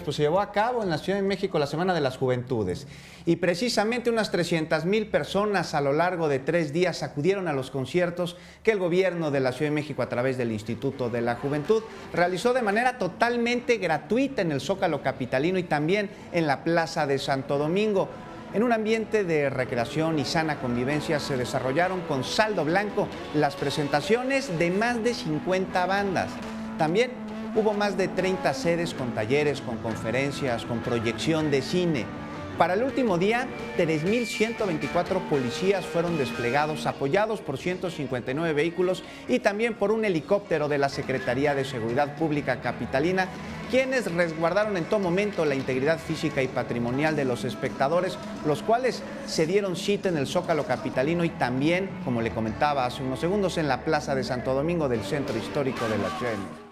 pues se llevó a cabo en la Ciudad de México la Semana de las Juventudes y precisamente unas 300,000 personas a lo largo de 3 días acudieron a los conciertos que el gobierno de la Ciudad de México a través del Instituto de la Juventud realizó de manera totalmente gratuita en el Zócalo capitalino y también en la Plaza de Santo Domingo. En un ambiente de recreación y sana convivencia se desarrollaron con saldo blanco las presentaciones de más de 50 bandas. También hubo más de 30 sedes con talleres, con conferencias, con proyección de cine. Para el último día, 3,124 policías fueron desplegados, apoyados por 159 vehículos y también por un helicóptero de la Secretaría de Seguridad Pública Capitalina, quienes resguardaron en todo momento la integridad física y patrimonial de los espectadores, los cuales se dieron cita en el Zócalo capitalino y también, como le comentaba hace unos segundos, en la Plaza de Santo Domingo del Centro Histórico de la Ciudad de México.